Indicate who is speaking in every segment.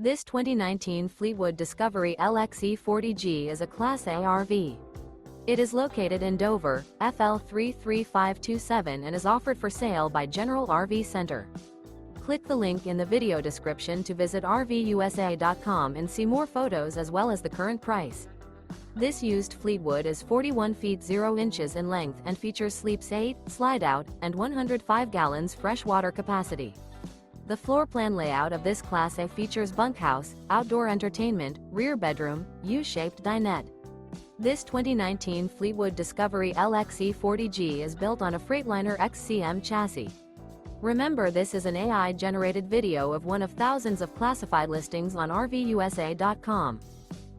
Speaker 1: This 2019 Fleetwood Discovery LXE 40G is a Class A RV. It is located in Dover, FL 33527 and is offered for sale by General RV Center. Click the link in the video description to visit RVUSA.com and see more photos as well as the current price. This used Fleetwood is 41 feet 0 inches in length and features sleeps 8, Slideout, and 105 gallons fresh water capacity. The floor plan layout of this Class A features bunkhouse, outdoor entertainment, rear bedroom, U-shaped dinette. This 2019 Fleetwood Discovery LXE 40G is built on a Freightliner XCM chassis. Remember, this is an AI-generated video of one of thousands of classified listings on RVUSA.com.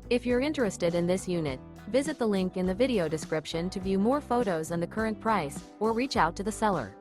Speaker 1: If you're interested in this unit, visit the link in the video description to view more photos and the current price, or reach out to the seller.